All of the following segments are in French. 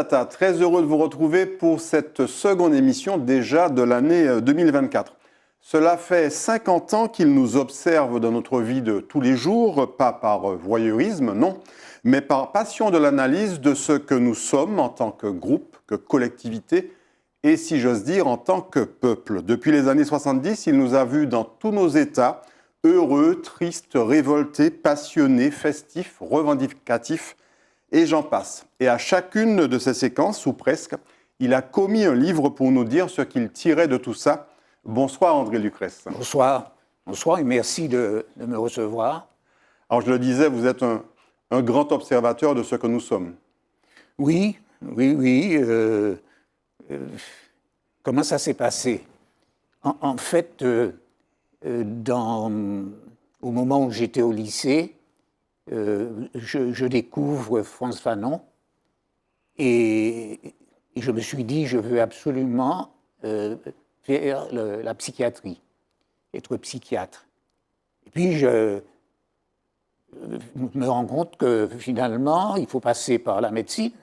Tata, très heureux de vous retrouver pour cette seconde émission déjà de l'année 2024. Cela fait 50 ans qu'il nous observe dans notre vie de tous les jours, pas par voyeurisme, non, mais par passion de l'analyse de ce que nous sommes en tant que groupe, que collectivité, et si j'ose dire, en tant que peuple. Depuis les années 70, il nous a vus dans tous nos états, heureux, tristes, révoltés, passionnés, festifs, revendicatifs, et j'en passe. Et à chacune de ces séquences, ou presque, il a commis un livre pour nous dire ce qu'il tirait de tout ça. Bonsoir André Lucrèce. Bonsoir. Bonsoir et merci de me recevoir. Alors je le disais, vous êtes un grand observateur de ce que nous sommes. Oui. Comment ça s'est passé? En fait, au moment où j'étais au lycée, je découvre Frantz Fanon et je me suis dit, je veux absolument faire la psychiatrie, être psychiatre. Et puis je me rends compte que finalement, il faut passer par la médecine,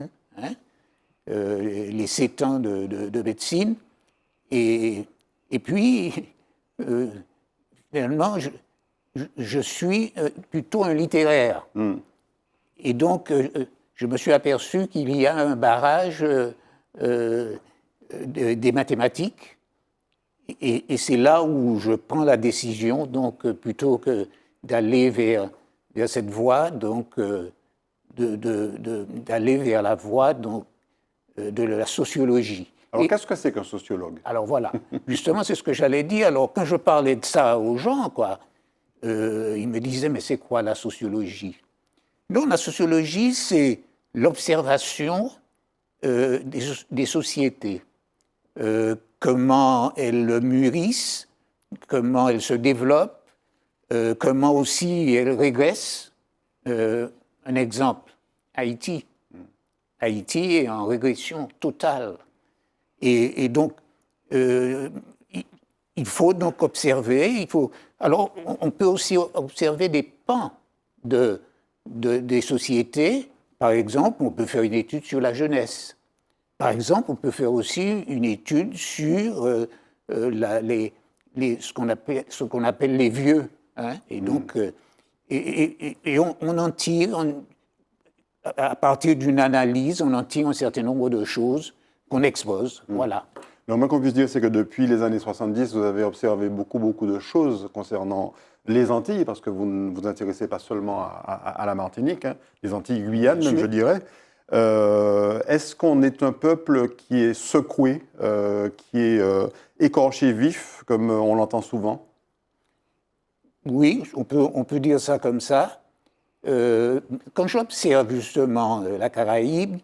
les 7 ans de médecine, et puis finalement, je suis plutôt un littéraire. Et donc, je me suis aperçu qu'il y a un barrage des mathématiques. Et c'est là où je prends la décision, donc, plutôt que d'aller vers cette voie, donc, d'aller vers la voie donc, de la sociologie. Alors, qu'est-ce que c'est qu'un sociologue? Alors, voilà. Justement, c'est ce que j'allais dire. Alors, quand je parlais de ça aux gens, quoi, ils me disaient, mais c'est quoi la sociologie? Non, la sociologie, c'est l'observation des sociétés. Comment elles mûrissent, comment elles se développent, comment aussi elles régressent. Un exemple, Haïti. Haïti est en régression totale. Et donc, il faut donc observer. Alors, on peut aussi observer des pans des sociétés. Par exemple, on peut faire une étude sur la jeunesse. Par exemple, on peut faire aussi une étude sur ce qu'on appelle les vieux. Et donc, on en tire, à partir d'une analyse, on en tire un certain nombre de choses qu'on expose. Voilà. Le moins qu'on puisse dire, c'est que depuis les années 70, vous avez observé beaucoup de choses concernant les Antilles, parce que vous ne vous intéressez pas seulement à la Martinique, les Antilles Guyane, même, je dirais. Est-ce qu'on est un peuple qui est secoué, qui est écorché vif, comme on l'entend souvent? Oui, on peut dire ça comme ça. Quand j'observe justement la Caraïbe,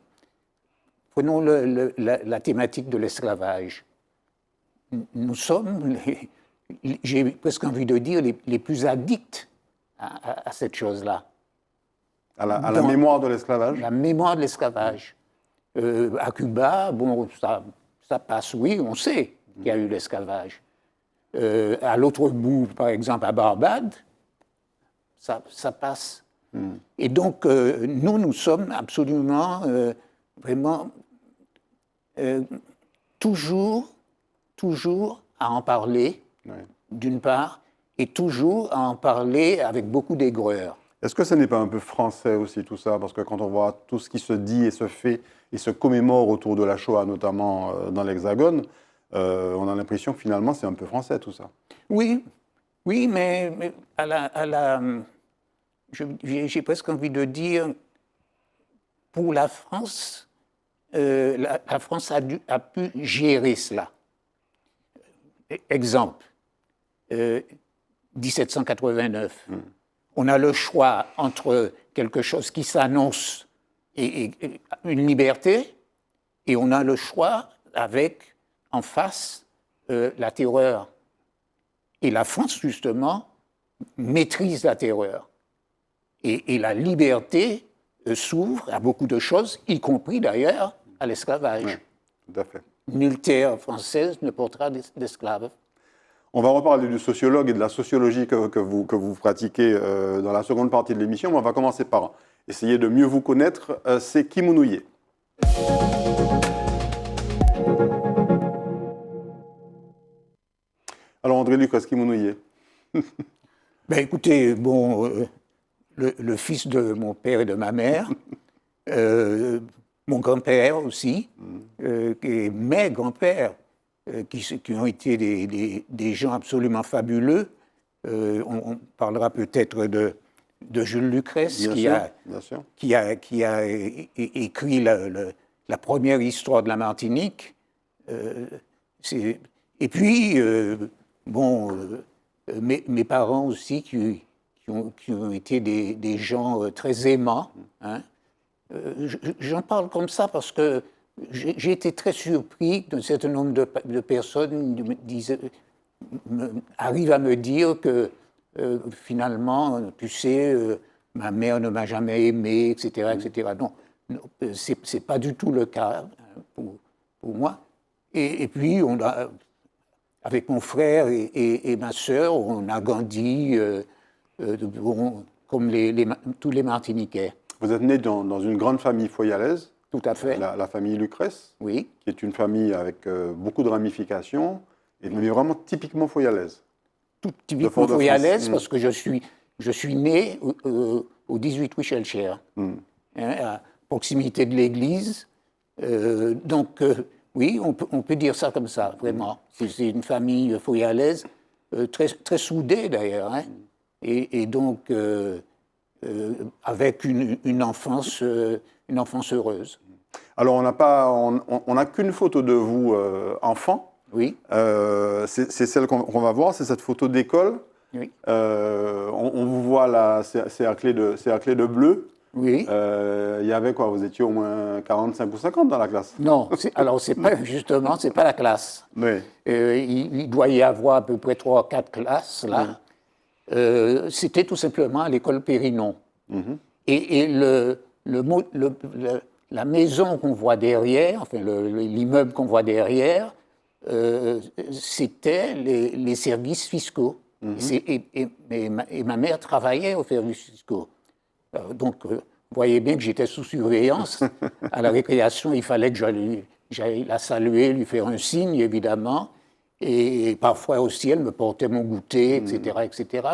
prenons la thématique de l'esclavage. Nous sommes, j'ai presque envie de dire, les plus addicts à cette chose-là. À la mémoire de l'esclavage? La mémoire de l'esclavage. À Cuba, bon, ça passe, oui, on sait qu'il y a eu l'esclavage. À l'autre bout, par exemple, à Barbade, ça passe. Et donc, nous sommes absolument, vraiment, toujours à en parler, d'une part, et toujours à en parler avec beaucoup d'aigreur. Est-ce que ce n'est pas un peu français aussi tout ça? Parce que quand on voit tout ce qui se dit et se fait et se commémore autour de la Shoah, notamment dans l'Hexagone, on a l'impression que finalement c'est un peu français tout ça. Oui, mais j'ai presque envie de dire, pour la France, la France a pu gérer cela. Exemple, 1789. On a le choix entre quelque chose qui s'annonce et une liberté, et on a le choix avec, en face, la terreur. Et la France, justement, maîtrise la terreur. Et la liberté s'ouvre à beaucoup de choses, y compris d'ailleurs à l'esclavage. Oui, tout à fait. Nulle terre française ne portera d'esclaves. On va reparler du sociologue et de la sociologie que vous pratiquez dans la seconde partie de l'émission, mais on va commencer par essayer de mieux vous connaître. C'est Kimounouye. André Lucrèce Kimounouye? Ben écoutez, bon, le fils de mon père et de ma mère, mon grand-père aussi, et mes grands-pères, qui ont été des gens absolument fabuleux. On parlera peut-être de Jules Lucrèce, Bien sûr. qui a écrit la première histoire de la Martinique. Et puis, bon, mes parents aussi, qui ont été des gens très aimants. Hein. J'en parle comme ça parce que j'ai été très surpris d'un certain nombre de personnes arrivent à me dire que finalement, tu sais, ma mère ne m'a jamais aimé, etc., etc. Non, c'est pas du tout le cas pour moi. Et puis, avec mon frère et ma sœur, on a grandi comme tous les Martiniquais. Vous êtes né dans une grande famille foyalaise. Tout à fait. La famille Lucrèce, oui. Qui est une famille avec beaucoup de ramifications, mais vraiment typiquement foyalaise. Tout typiquement foyalaise, parce que je suis né au 18 rue Schellcher, à proximité de l'église. Donc, oui, on peut dire ça comme ça, vraiment. C'est une famille foyalaise, très, très soudée d'ailleurs, hein, et donc avec une enfance heureuse. Alors, on n'a qu'une photo de vous enfant. Oui. C'est celle qu'on va voir, c'est cette photo d'école. Oui. On vous voit là, c'est à clé de bleu. Oui. Il y avait quoi? Vous étiez au moins 45 ou 50 dans la classe? Non, alors c'est pas la classe. Oui. Il doit y avoir à peu près 3 ou 4 classes là. C'était tout simplement à l'école Périnon. Et la maison qu'on voit derrière, enfin l'immeuble qu'on voit derrière, c'était les services fiscaux. Et ma mère travaillait aux services fiscaux. Donc, vous voyez bien que j'étais sous surveillance. À la récréation, il fallait que j'aille la saluer, lui faire un signe, évidemment. Et parfois aussi, elle me portait mon goûter, etc., etc.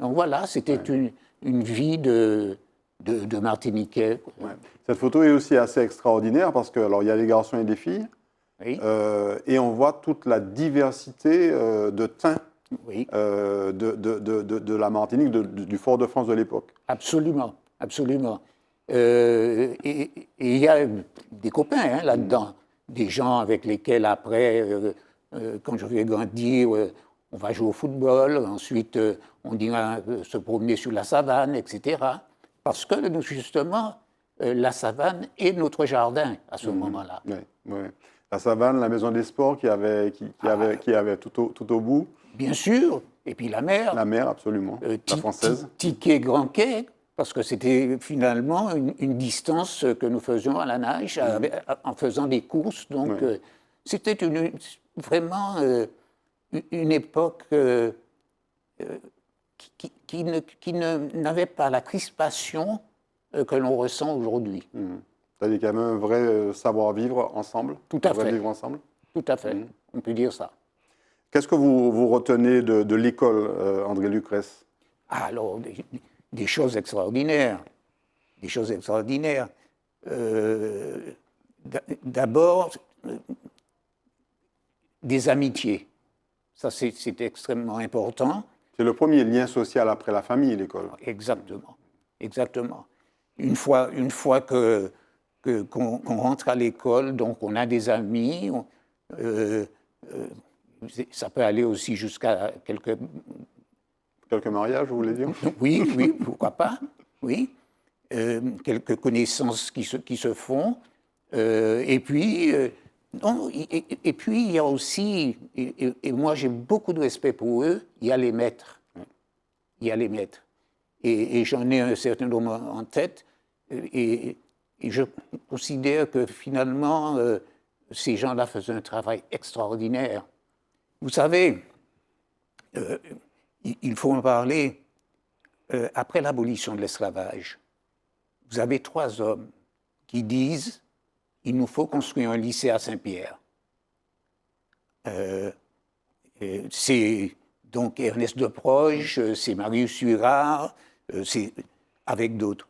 Donc voilà, c'était une vie de Martiniquais. Ouais. Cette photo est aussi assez extraordinaire parce que, alors, il y a des garçons et des filles, oui. Et on voit toute la diversité de teints oui. de la Martinique, du Fort-de-France de l'époque. Absolument, absolument. Et il y a des copains hein, là-dedans, des gens avec lesquels après, quand je vais grandir, on va jouer au football, ensuite on ira se promener sur la savane, etc. Parce que justement, la savane est notre jardin à ce moment-là. Oui, oui. La savane, la maison des sports qui avait tout au bout. Bien sûr. Et puis la mer. La mer, absolument. La française. Ticket Grand Quai, parce que c'était finalement une distance que nous faisions à la nage en faisant des courses. Donc c'était vraiment une époque qui n'avait pas la crispation que l'on ressent aujourd'hui. C'est-à-dire qu'il y avait un vrai savoir-vivre ensemble. Tout à fait. Vivre ensemble. Tout à fait. On peut dire ça. Qu'est-ce que vous retenez de l'école, André Lucrèce? Alors, des choses extraordinaires. Des choses extraordinaires. D'abord, des amitiés. Ça, c'est extrêmement important. C'est le premier lien social après la famille, l'école. Exactement. Exactement. Une fois qu'on rentre à l'école, donc on a des amis, ça peut aller aussi jusqu'à quelques mariages, vous voulez dire? Oui, pourquoi pas, oui. Quelques connaissances qui se font. Et puis, il y a aussi, et moi j'ai beaucoup de respect pour eux, il y a les maîtres. Il y a les maîtres. Et j'en ai un certain nombre en tête. Et je considère que finalement, ces gens-là faisaient un travail extraordinaire. Vous savez, il faut en parler. Après l'abolition de l'esclavage, vous avez 3 hommes qui disent « il nous faut construire un lycée à Saint-Pierre ». C'est donc Ernest Deproche, c'est Marius Huard, c'est avec d'autres.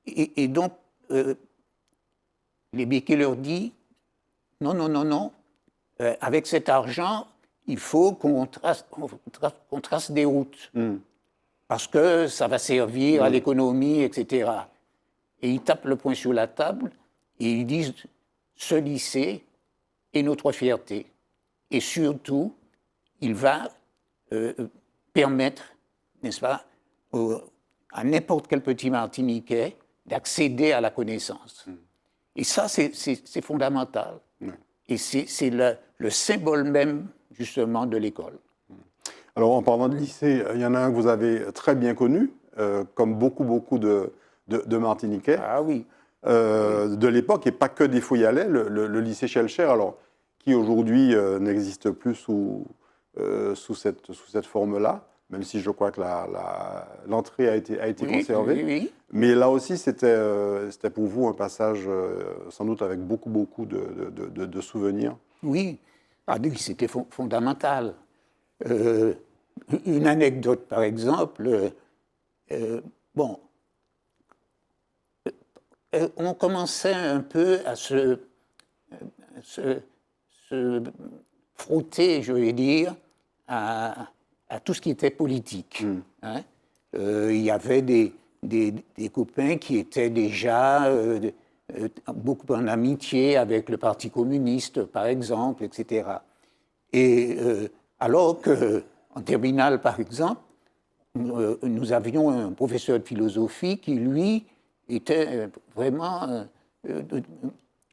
Et donc, les Béquet leur dit, non, non, non, non, avec cet argent, il faut qu'on trace des routes, parce que ça va servir à l'économie, etc. Et ils tapent le poing sur la table et ils disent, ce lycée est notre fierté. Et surtout, il va permettre, n'est-ce pas, à n'importe quel petit Martiniquais d'accéder à la connaissance. Et ça, c'est fondamental. Et c'est le symbole même, justement, de l'école. Alors, en parlant de lycée, il y en a un que vous avez très bien connu, comme beaucoup de Martiniquais. Ah oui. De l'époque, et pas que des Fouillalais, le lycée Schellcher, alors, qui aujourd'hui n'existe plus sous cette forme-là, même si je crois que l'entrée a été conservée. Oui. Mais là aussi, c'était pour vous un passage sans doute avec beaucoup de souvenirs. Oui, c'était fondamental. Une anecdote, par exemple, on commençait un peu à se frotter, je vais dire, à tout ce qui était politique. Hein. Il y avait des copains qui étaient déjà beaucoup en amitié avec le Parti communiste, par exemple, etc. Et alors qu'en terminale, par exemple, nous avions un professeur de philosophie qui, lui, était vraiment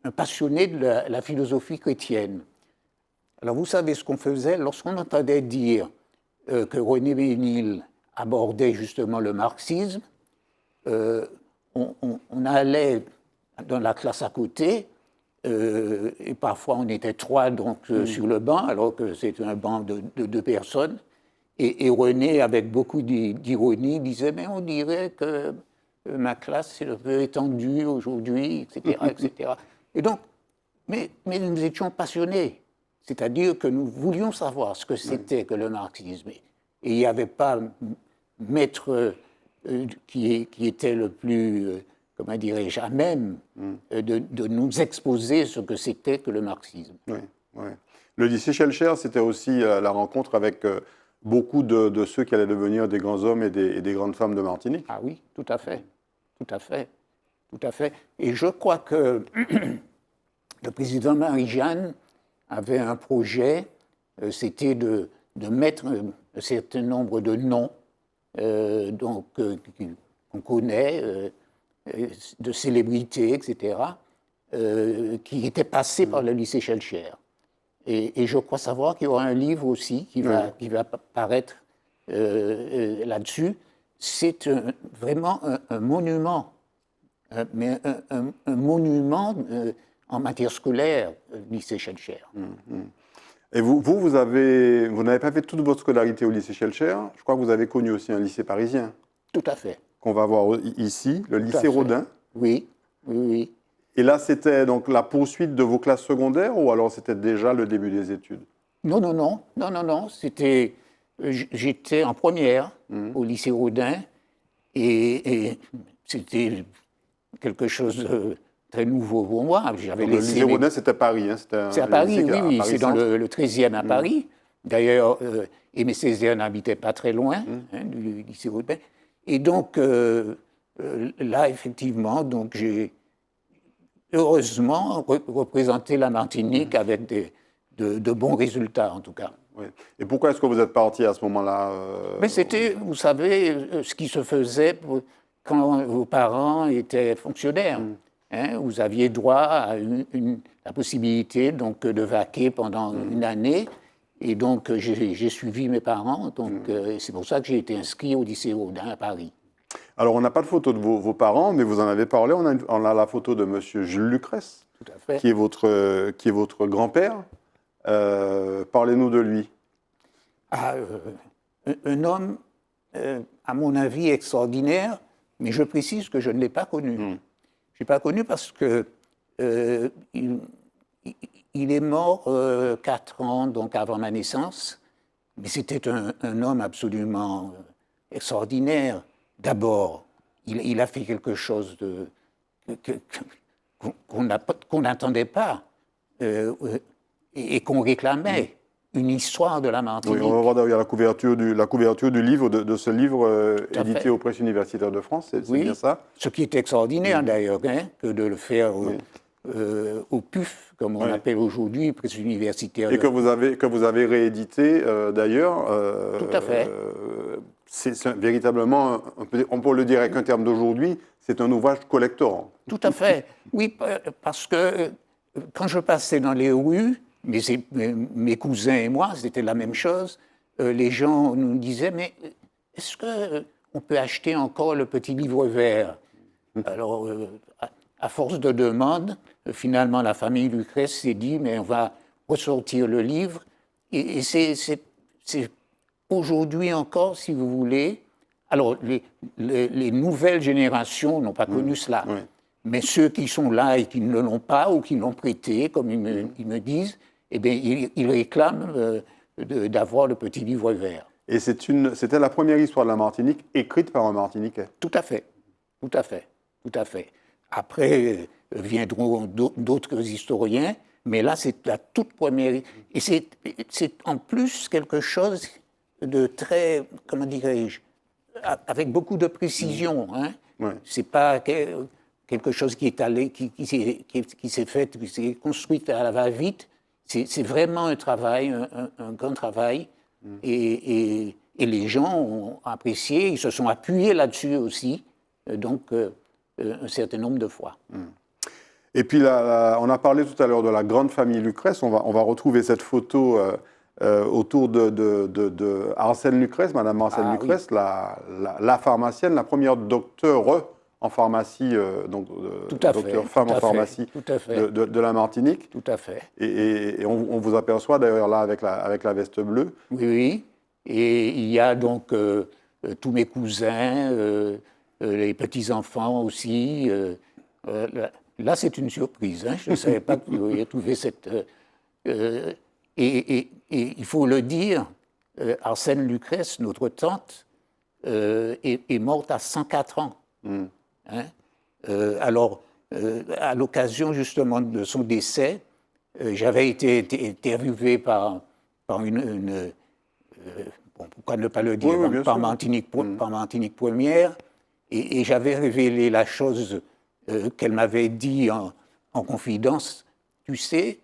un passionné de la philosophie chrétienne. Alors, vous savez ce qu'on faisait lorsqu'on entendait dire que René Ménil abordait justement le marxisme, on allait dans la classe à côté, et parfois on était 3 donc, sur le banc, alors que c'était un banc de 2 personnes. Et René, avec beaucoup d'ironie, disait « Mais on dirait que ma classe est un peu étendue aujourd'hui, etc. etc. » Et donc, mais nous étions passionnés. C'est-à-dire que nous voulions savoir ce que c'était que le marxisme. Et il n'y avait pas maître qui était le plus, comment dirais-je, à même de nous exposer ce que c'était que le marxisme. Oui. Le lycée Schellcher, c'était aussi la rencontre avec beaucoup de ceux qui allaient devenir des grands hommes et des grandes femmes de Martinique. Ah oui, tout à fait. Tout à fait. Tout à fait. Et je crois que le président Marie-Jeanne avait un projet, c'était de mettre un certain nombre de noms qu'on connaît, de célébrités, etc., qui étaient passés par le lycée Schellcher. Et je crois savoir qu'il y aura un livre aussi qui va paraître là-dessus. C'est vraiment un monument, mais un monument en matière scolaire, lycée Schellcher. Et vous n'avez pas fait toute votre scolarité au lycée Schellcher. Je crois que vous avez connu aussi un lycée parisien. Tout à fait. Qu'on va voir ici, le lycée Rodin. Oui. Et là, c'était donc la poursuite de vos classes secondaires ou alors c'était déjà le début des études? Non. C'était, j'étais en première au lycée Rodin et c'était quelque chose de très nouveau pour moi. Le lycée Rodin, c'était Paris. Hein, c'est à Paris, oui. C'est dans le 13e à Paris. D'ailleurs, Aimé Césaire n'habitait pas très loin du lycée Rodin. Et donc, là, effectivement, donc j'ai heureusement représenté la Martinique avec de bons résultats, en tout cas. Oui. Et pourquoi est-ce que vous êtes parti à ce moment-là Mais c'était, vous savez, ce qui se faisait quand vos parents étaient fonctionnaires. Hein, vous aviez droit à la possibilité donc, de vaquer pendant une année. Et donc, j'ai suivi mes parents. Donc, c'est pour ça que j'ai été inscrit au lycée Rodin à Paris. Alors, on n'a pas de photo de vos parents, mais vous en avez parlé. On a la photo de M. Jules Lucrèce, tout à fait, qui est votre grand-père. Parlez-nous de lui. Un homme, à mon avis, extraordinaire, mais je précise que je ne l'ai pas connu. Je ne l'ai pas connu parce que il est mort 4 ans donc avant ma naissance, Mais c'était un homme absolument extraordinaire. D'abord, il a fait quelque chose qu'on n'attendait pas et qu'on réclamait. Une histoire de la Martinique. Oui, on va voir d'ailleurs la couverture du livre, de ce livre édité aux Presses universitaires de France, c'est bien ça? Ce qui est extraordinaire d'ailleurs, hein, que de le faire au PUF, comme on appelle aujourd'hui, Presse universitaire. Et que vous avez réédité d'ailleurs. Tout à fait. C'est véritablement, on peut le dire avec un terme d'aujourd'hui, c'est un ouvrage collector. Tout à fait. Oui, parce que quand je passais dans les rues, mes cousins et moi, c'était la même chose. Les gens nous disaient, mais est-ce qu'on peut acheter encore le petit livre vert? Alors, à force de demandes, finalement, la famille Lucrèce s'est dit, mais on va ressortir le livre. Et c'est aujourd'hui encore, si vous voulez. Alors, les nouvelles générations n'ont pas connu cela. Oui. Mais ceux qui sont là et qui ne l'ont pas ou qui l'ont prêté, comme ils me disent, eh bien, ils réclament d'avoir le petit livre vert. Et c'était la première histoire de la Martinique écrite par un Martiniquais. Tout à fait, tout à fait, tout à fait. Après viendront d'autres historiens, mais là, c'est la toute première. Et c'est en plus quelque chose de très, comment dirais-je, avec beaucoup de précision. Hein. Ouais. C'est pas quelque chose qui est allé, qui s'est fait, qui s'est construit à la va-vite. C'est vraiment un travail, un grand travail, et les gens ont apprécié, ils se sont appuyés là-dessus aussi, donc un certain nombre de fois. Et puis, on a parlé tout à l'heure de la grande famille Lucrèce, on va retrouver cette photo autour de Arsène Lucrèce, Madame Arsène Lucrèce, oui. la pharmacienne, la première docteure en pharmacie, donc docteur femme en pharmacie de la Martinique. Tout à fait. Et on vous aperçoit d'ailleurs là avec la veste bleue. Oui, oui. Et il y a donc tous mes cousins, les petits-enfants aussi. Là, c'est une surprise. Hein. Je ne savais pas que vous auriez trouvé cette... Et il faut le dire, Arsène Lucrèce, notre tante, est morte à 104 ans. Hein? Alors, à l'occasion justement de son décès, j'avais été interviewé par une bon, pourquoi ne pas le dire, oui, par Martinique Première, et j'avais révélé la chose qu'elle m'avait dit en confidence. Tu sais,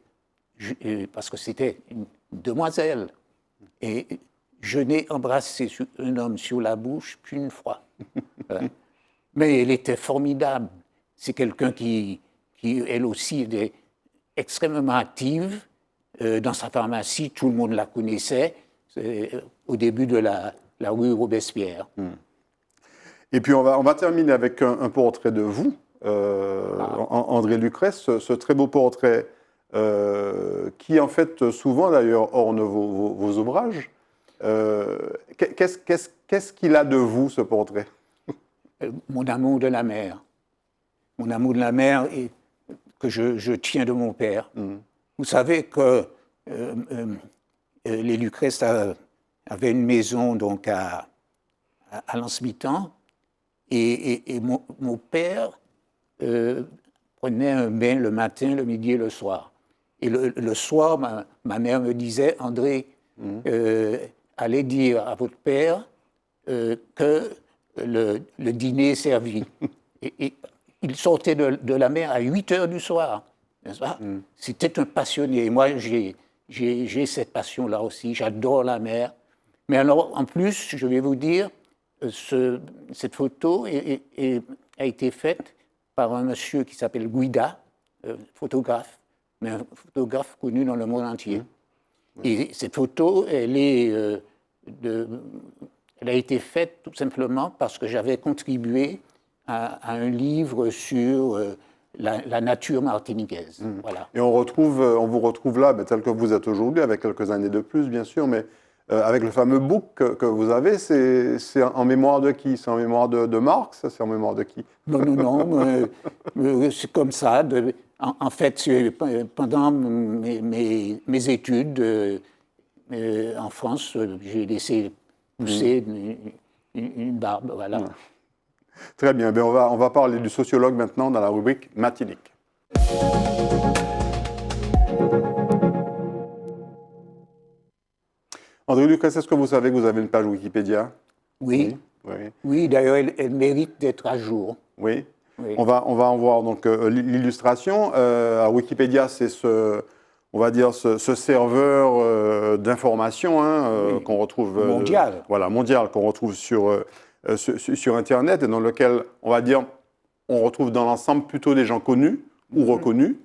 parce que c'était une demoiselle, et je n'ai embrassé un homme sur la bouche qu'une fois. Hein? Mais elle était formidable. C'est quelqu'un qui, elle aussi, est extrêmement active. Dans sa pharmacie, tout le monde la connaissait au début de la rue Robespierre. Et puis, on va terminer avec un portrait de vous, André Lucrèce, ce très beau portrait qui, en fait, souvent, d'ailleurs, orne vos ouvrages. Qu'est-ce qu'il a de vous, ce portrait ? Mon amour de la mer. Mon amour de la mer et que je tiens de mon père. Vous savez que les Lucrèce avaient une maison donc à Lens-Mitan et mon père prenait un bain le matin, le midi et le soir. Et le soir, ma mère me disait, André, allez dire à votre père que le dîner est servi. Et il sortait de la mer à 8 heures du soir. N'est-ce pas? C'était un passionné. Et moi, j'ai cette passion-là aussi. J'adore la mer. Mais alors, en plus, je vais vous dire, cette photo a été faite par un monsieur qui s'appelle Guida, photographe, mais un photographe connu dans le monde entier. Et cette photo, elle a été faite tout simplement parce que j'avais contribué à un livre sur la nature martiniquaise. Voilà. Et on vous retrouve là, tel que vous êtes aujourd'hui, avec quelques années de plus, bien sûr, mais avec le fameux book que vous avez, c'est en mémoire de qui? C'est en mémoire de Marx? C'est en mémoire de qui? Non, c'est comme ça. En fait, pendant mes études, En France, j'ai laissé pousser une barbe, voilà. Très bien, ben on va parler du sociologue maintenant dans la rubrique Matinique. André Lucas, est-ce que vous savez que vous avez une page Wikipédia? Oui, Oui. oui, d'ailleurs, elle mérite d'être à jour. Oui. Oui. On va en voir donc l'illustration. Alors, Wikipédia, c'est on va dire ce serveur d'information Oui. qu'on retrouve Mondial. voilà, mondial, qu'on retrouve sur Internet, et dans lequel on va dire on retrouve dans l'ensemble plutôt des gens connus ou reconnus.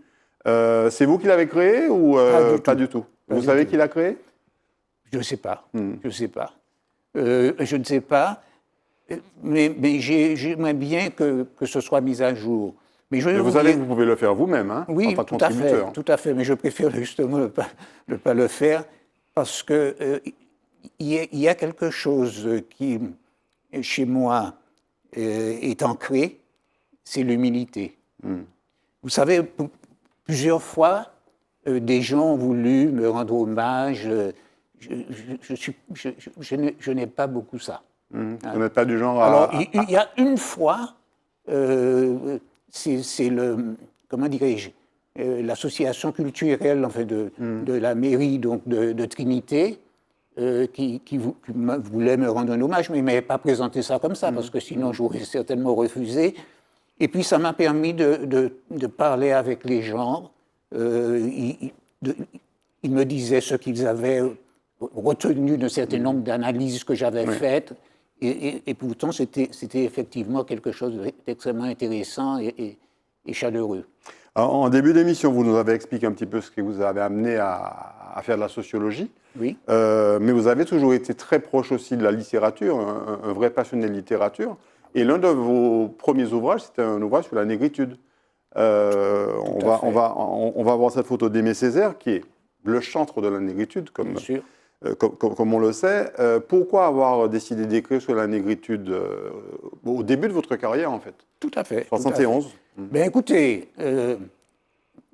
C'est vous qui l'avez créé ou pas du tout? Vous savez qui l'a créé? Je ne sais pas. Je ne sais pas. Je ne sais pas. Mais j'aimerais bien que ce soit mis à jour. Mais vous savez que vous pouvez le faire vous-même, hein, en oui, tant que tout à fait, contributeur. tout à fait. Mais je préfère justement ne pas le faire parce que il y a quelque chose qui, chez moi, est ancré, c'est l'humilité. Vous savez, plusieurs fois, des gens ont voulu me rendre hommage. Je n'ai pas beaucoup ça. Vous n'êtes pas du genre à... Alors, il y a une fois, c'est comment dirais-je, l'association culturelle enfin, de la mairie donc, de Trinité qui voulait me rendre un hommage, mais il ne m'avait pas présenté ça comme ça, parce que sinon j'aurais certainement refusé. Et puis ça m'a permis de parler avec les gens. Ils me disaient ce qu'ils avaient retenu d'un certain nombre d'analyses que j'avais faites. Et pourtant, c'était effectivement quelque chose d'extrêmement intéressant et chaleureux. En début d'émission, vous nous avez expliqué un petit peu ce qui vous avait amené à faire de la sociologie. Oui. Mais vous avez toujours été très proche aussi de la littérature, un vrai passionné de littérature. Et l'un de vos premiers ouvrages, c'était un ouvrage sur la négritude. On va voir cette photo d'Aimé Césaire, qui est le chantre de la négritude, comme on le sait. Pourquoi avoir décidé d'écrire sur la négritude au début de votre carrière, en fait? Tout à fait. 71. Ben écoutez,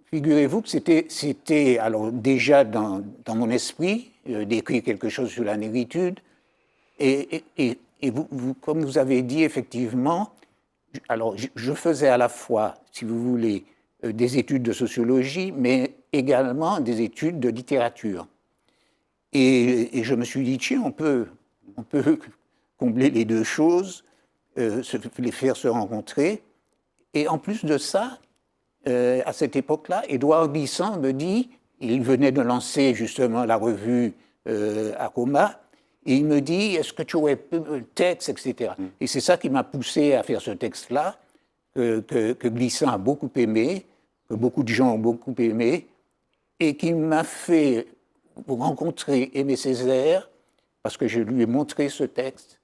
figurez-vous que c'était alors déjà dans mon esprit d'écrire quelque chose sur la négritude. Et vous, comme vous avez dit, effectivement, alors je faisais à la fois, si vous voulez, des études de sociologie, mais également des études de littérature. Et je me suis dit, tiens, on peut combler les deux choses, les faire se rencontrer. Et en plus de ça, à cette époque-là, Édouard Glissant me dit, il venait de lancer justement la revue Aroma, et il me dit, est-ce que tu aurais un texte, etc. Et c'est ça qui m'a poussé à faire ce texte-là, que Glissant a beaucoup aimé, que beaucoup de gens ont beaucoup aimé, et qui m'a fait rencontrer Aimé Césaire, parce que je lui ai montré ce texte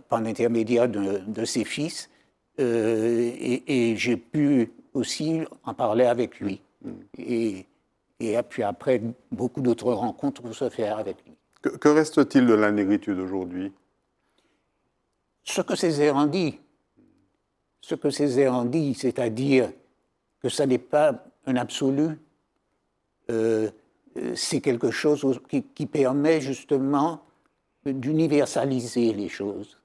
par l'intermédiaire de ses fils, et j'ai pu aussi en parler avec lui. Et puis après, beaucoup d'autres rencontres pour se faire avec lui. Que reste-t-il de la négritude aujourd'hui? Ce que Césaire en dit. Ce que Césaire en dit, c'est-à-dire que ça n'est pas un absolu, c'est quelque chose qui permet justement d'universaliser les choses.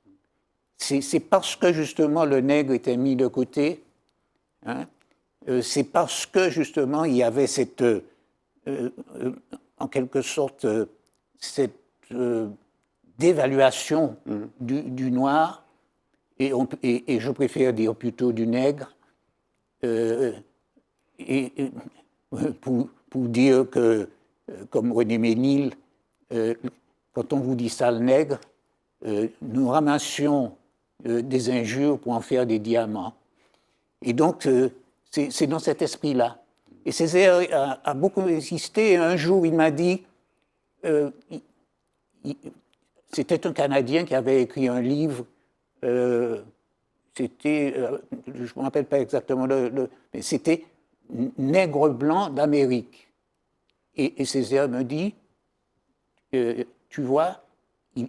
C'est parce que justement le nègre était mis de côté, hein, c'est parce que justement il y avait cette, en quelque sorte, cette dévaluation du noir, et je préfère dire plutôt du nègre, pour dire que, comme René Ménil, quand on vous dit sale nègre, nous ramassions des injures pour en faire des diamants. Et donc, c'est dans cet esprit-là. Et Césaire a beaucoup insisté. Et un jour, il m'a dit, c'était un Canadien qui avait écrit un livre, c'était, je ne me rappelle pas exactement, mais c'était Nègre blanc d'Amérique. Et Césaire me dit, tu vois,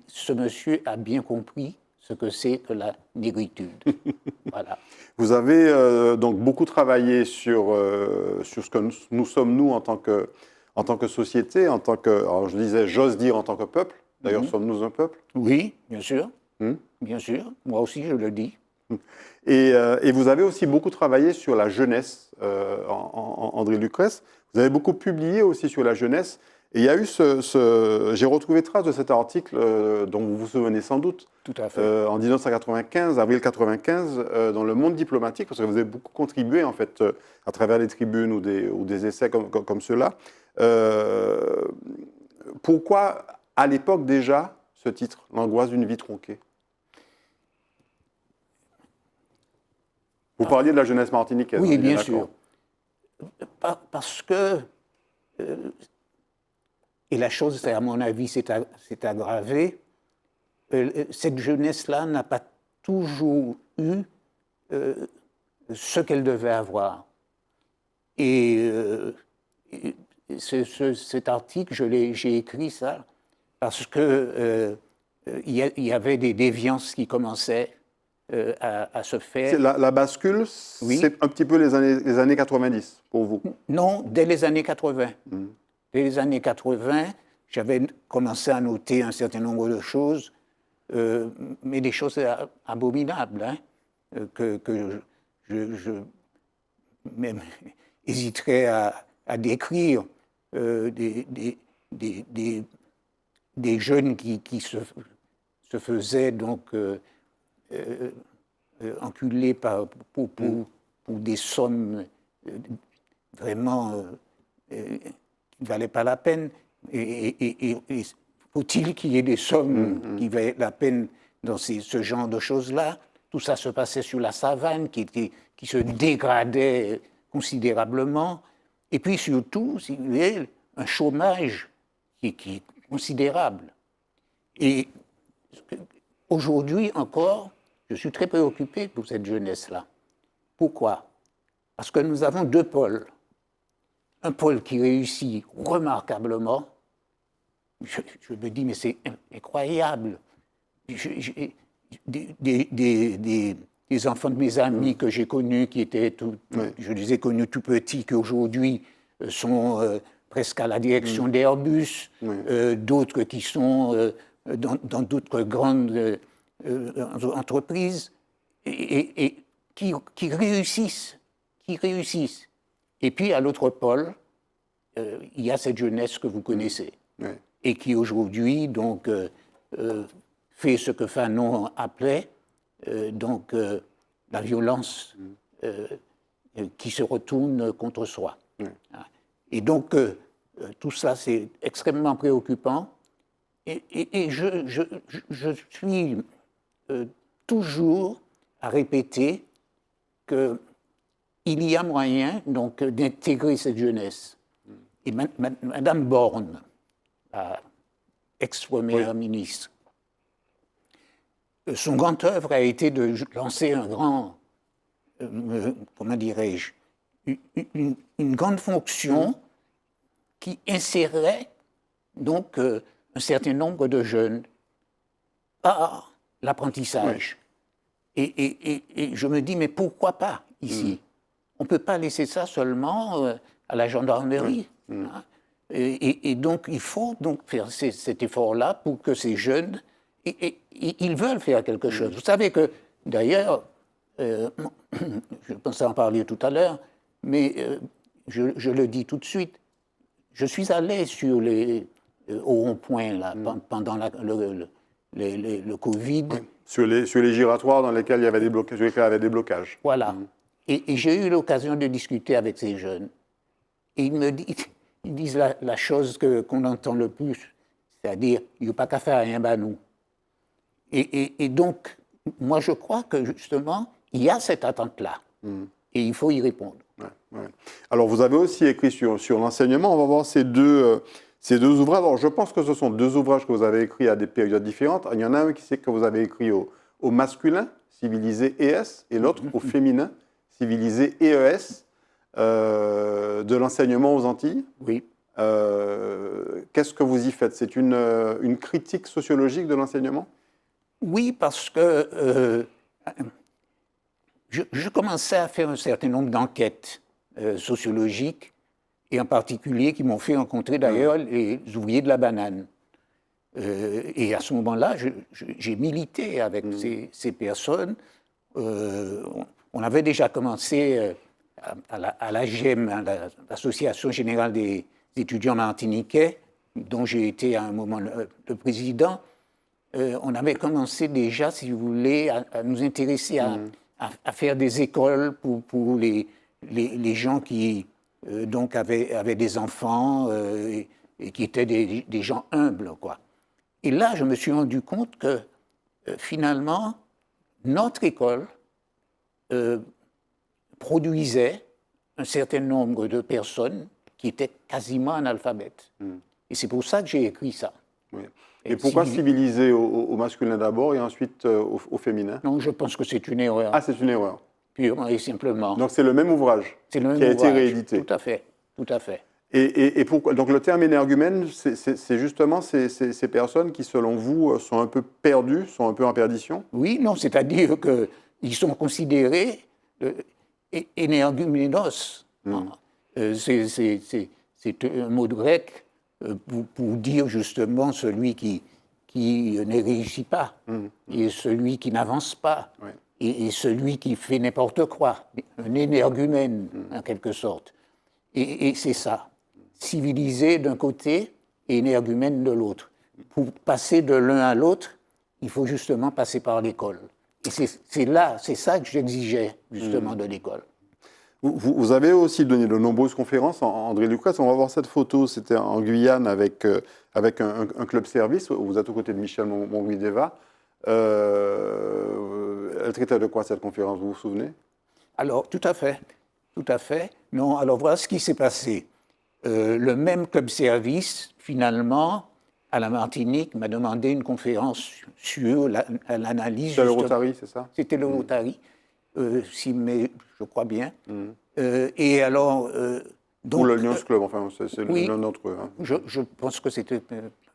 ce monsieur a bien compris ce que c'est que la négritude. Voilà. Vous avez donc beaucoup travaillé sur ce que nous sommes, nous, en tant en tant que société, en tant que, alors je disais, j'ose dire en tant que peuple. D'ailleurs, sommes-nous un peuple? Oui, bien sûr. Hmm. Bien sûr. Moi aussi, je le dis. Et vous avez aussi beaucoup travaillé sur la jeunesse, André Lucrèce. Vous avez beaucoup publié aussi sur la jeunesse. Et il y a eu j'ai retrouvé trace de cet article dont vous vous souvenez sans doute. Tout à fait. En 1995, avril 95, dans le Monde diplomatique, parce que vous avez beaucoup contribué en fait à travers les tribunes ou des essais comme ceux-là. Pourquoi, à l'époque déjà, ce titre, L'angoisse d'une vie tronquée? Vous parliez de la jeunesse martiniquaise. Oui, on est bien d'accord. sûr. Parce que, et la chose, à mon avis, s'est aggravée, cette jeunesse-là n'a pas toujours eu ce qu'elle devait avoir. Et cet article, j'ai écrit ça parce que il y avait des déviances qui commençaient à se faire. La bascule, Oui. c'est un petit peu les années 90 pour vous. Non, dès les années 80. Dès les années 80, j'avais commencé à noter un certain nombre de choses, mais des choses abominables, hein, que je même hésiterais à décrire. Des jeunes qui se faisaient donc enculer pour des sommes vraiment qui ne valaient pas la peine. Et faut-il qu'il y ait des sommes qui valaient la peine dans ce genre de choses-là? Tout ça se passait sur la savane, qui se dégradait considérablement. Et puis surtout, si vous voulez, un chômage qui est considérable. Et aujourd'hui encore, je suis très préoccupé pour cette jeunesse-là. Pourquoi? Parce que nous avons deux pôles. Un pôle qui réussit remarquablement. Je me dis, mais c'est incroyable. Des enfants de mes amis que j'ai connus, qui étaient je les ai connus tout petits, qui aujourd'hui sont presque à la direction d'Airbus, d'autres qui sont dans d'autres grandes entreprises, et qui réussissent. Et puis, à l'autre pôle, il y a cette jeunesse que vous connaissez, et qui aujourd'hui, donc, fait ce que Fanon appelait, donc, la violence qui se retourne contre soi. Et donc, tout ça, c'est extrêmement préoccupant. Et je suis toujours à répéter qu'il y a moyen donc d'intégrer cette jeunesse. Et Madame Borne, ex-première ministre, son grand œuvre a été de lancer un grand, comment dirais-je, une grande fonction qui insérerait donc un certain nombre de jeunes par l'apprentissage. Et je me dis, mais pourquoi pas ici? On ne peut pas laisser ça seulement à la gendarmerie. Hein? Et donc, il faut donc faire cet effort-là pour que ces jeunes, ils veulent faire quelque chose. Vous savez que, d'ailleurs, je pensais en parler tout à l'heure, mais je le dis tout de suite, je suis allé au rond-point là, pendant le Covid. Oui. Sur les giratoires dans lesquels il y avait des blocages. Voilà. Et j'ai eu l'occasion de discuter avec ces jeunes. Et ils disent la chose qu'on entend le plus, c'est-à-dire, il n'y a pas qu'à faire rien, bah nous. Et donc, moi je crois que justement, il y a cette attente-là. Et il faut y répondre. Ouais. Alors, vous avez aussi écrit sur l'enseignement. On va voir ces deux ouvrages. Alors, je pense que ce sont deux ouvrages que vous avez écrits à des périodes différentes. Il y en a un que vous avez écrit au masculin, civilisé ES, et l'autre au féminin, civilisé EES, de l'enseignement aux Antilles. Oui. Qu'est-ce que vous y faites? C'est une critique sociologique de l'enseignement? Oui, parce que je commençais à faire un certain nombre d'enquêtes sociologiques et en particulier qui m'ont fait rencontrer d'ailleurs les ouvriers de la banane. Et à ce moment-là, j'ai milité avec ces personnes. On avait déjà commencé à l'AGEM, l'Association générale des étudiants martiniquais, dont j'ai été à un moment le président. On avait commencé déjà, si vous voulez, à nous intéresser à faire des écoles pour les gens qui donc avaient des enfants et qui étaient des gens humbles, quoi. Et là, je me suis rendu compte que finalement, notre école produisait un certain nombre de personnes qui étaient quasiment analphabètes. Et c'est pour ça que j'ai écrit ça. Oui. Et pourquoi civiliser au masculin d'abord et ensuite au féminin? Non, je pense que c'est une erreur. Ah, c'est une erreur. Purement et simplement. Donc c'est le même ouvrage qui a été réédité. Tout à fait, tout à fait. Et pourquoi? Donc le terme énergumène, c'est justement ces personnes qui, selon vous, sont un peu perdues, sont un peu en perdition? Oui, non, c'est-à-dire qu'ils sont considérés énerguménos. C'est un mot grec pour dire justement celui qui ne réussit pas, et celui qui n'avance pas, et celui qui fait n'importe quoi, un énergumène en quelque sorte. Et c'est ça, civilisé d'un côté et énergumène de l'autre. Pour passer de l'un à l'autre, il faut justement passer par l'école. Et c'est ça que j'exigeais justement de l'école. Vous avez aussi donné de nombreuses conférences, André Lucrèce. On va voir cette photo, c'était en Guyane avec un club service. Vous êtes aux côtés de Michel Monguideva. Elle traitait de quoi cette conférence, vous vous souvenez? Alors, tout à fait. Non, alors voilà ce qui s'est passé. Le même club service, finalement, à la Martinique, m'a demandé une conférence sur l'analyse. C'était le Rotary, c'est ça? C'était le Rotary, mais je crois bien. Et alors. Donc, ou le Lions Club, enfin, c'est oui, l'un d'entre eux. Hein. Je pense que c'était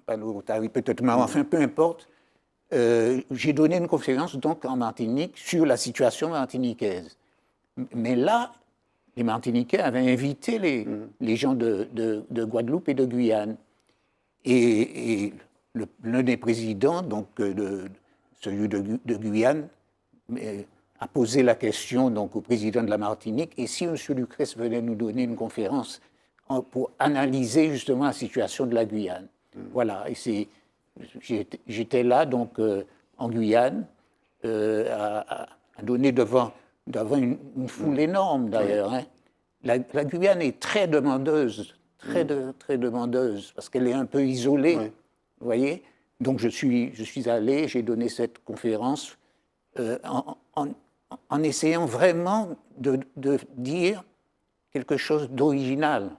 pas le Rotary, peut-être, mais enfin, peu importe. J'ai donné une conférence donc en Martinique sur la situation martiniquaise. Mais là, les Martiniquais avaient invité les gens de Guadeloupe et de Guyane. Et l'un des présidents, donc celui de Guyane, a posé la question donc, au président de la Martinique, et si M. Lucrèce venait nous donner une conférence pour analyser justement la situation de la Guyane. Voilà, et j'étais là donc en Guyane, à donner devant une foule énorme d'ailleurs. Hein. La Guyane est très demandeuse, très demandeuse, parce qu'elle est un peu isolée, vous voyez. Donc je suis allé, j'ai donné cette conférence en essayant vraiment de dire quelque chose d'original.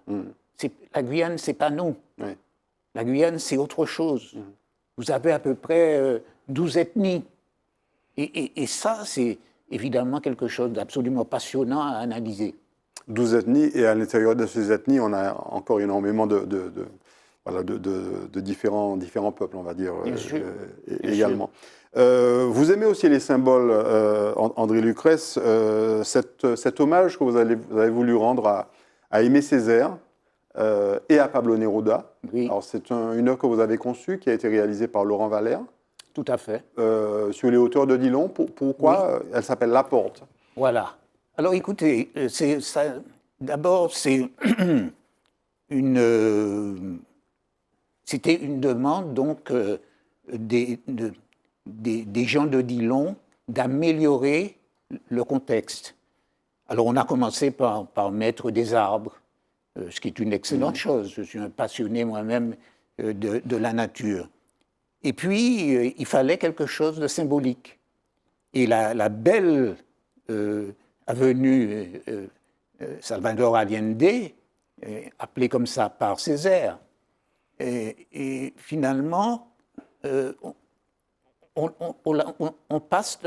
La Guyane, c'est pas nous. Oui. La Guyane, c'est autre chose. Vous avez à peu près 12 ethnies. Et ça, c'est évidemment quelque chose d'absolument passionnant à analyser. 12 ethnies, et à l'intérieur de ces ethnies, on a encore énormément de différents peuples, on va dire, également. Vous aimez aussi les symboles, André Lucrèce, cet hommage que vous avez voulu rendre à Aimé Césaire et à Pablo Neruda. Oui. Alors, c'est une œuvre que vous avez conçue, qui a été réalisée par Laurent Valère. Tout à fait. Sur les hauteurs de Dillon. Pourquoi? Elle s'appelle La Porte. Voilà. Alors écoutez, d'abord, c'était une demande donc des gens de Dillon d'améliorer le contexte. Alors on a commencé par mettre des arbres, ce qui est une excellente chose. Je suis un passionné moi-même de la nature. Et puis, il fallait quelque chose de symbolique. Et la belle avenue Salvador Allende, appelée comme ça par Césaire, et finalement, on passe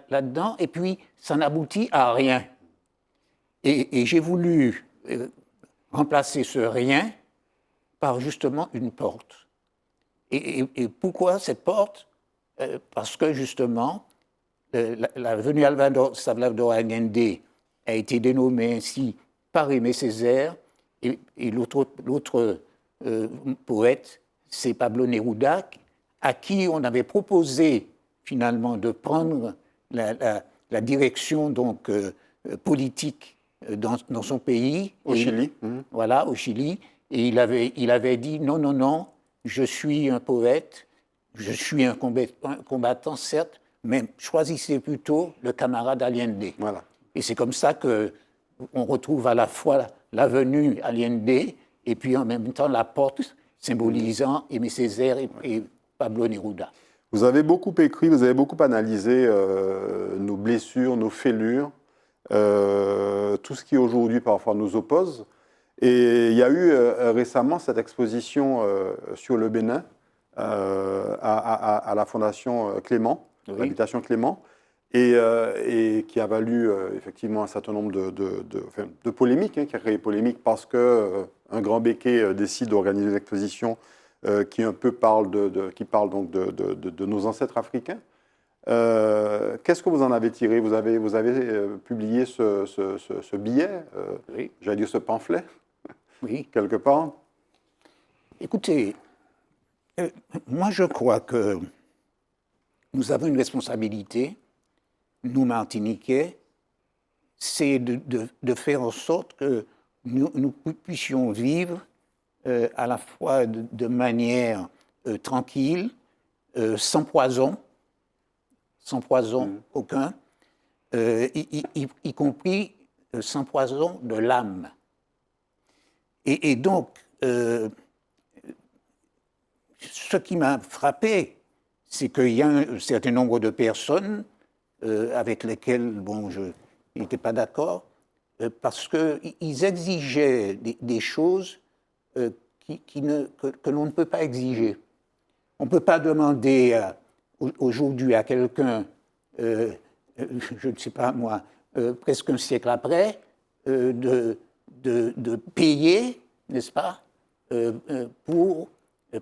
là-dedans et puis ça n'aboutit à rien. Et j'ai voulu remplacer ce rien par justement une porte. Et pourquoi cette porte? Parce que justement, l'avenue Salvador Allende a été dénommée ainsi par Aimé Césaire, et l'autre poète, c'est Pablo Neruda, à qui on avait proposé finalement de prendre la direction donc, politique dans son pays. Au Chili. Voilà, au Chili. Et il avait dit non, non, non, je suis un poète, je suis un combattant, certes, mais choisissez plutôt le camarade Allende. Voilà. Et c'est comme ça qu'on retrouve à la fois l'avenue Allende et puis en même temps la porte symbolisant Aimé Césaire et Pablo Neruda. Vous avez beaucoup écrit, vous avez beaucoup analysé nos blessures, nos fêlures, tout ce qui aujourd'hui parfois nous oppose. Et il y a eu récemment cette exposition sur le Bénin à la Fondation Clément, Oui. l'habitation Clément, et qui a valu effectivement un certain nombre de polémiques, qui a créé polémique parce qu'un grand béquet décide d'organiser une exposition qui un peu parle donc de nos ancêtres africains. Qu'est-ce que vous en avez tiré? Vous avez publié ce billet, Oui. j'allais dire ce pamphlet, Oui. quelque part. Écoutez, moi je crois que nous avons une responsabilité, nous Martiniquais, c'est de faire en sorte que nous puissions vivre à la fois de manière tranquille, sans poison aucun, y compris sans poison de l'âme. Et donc, ce qui m'a frappé, c'est qu'il y a un certain nombre de personnes avec lesquelles bon, je n'étais pas d'accord, parce qu'ils exigeaient des choses que l'on ne peut pas exiger. On ne peut pas demander aujourd'hui à quelqu'un, je ne sais pas moi, presque un siècle après, de payer, n'est-ce pas,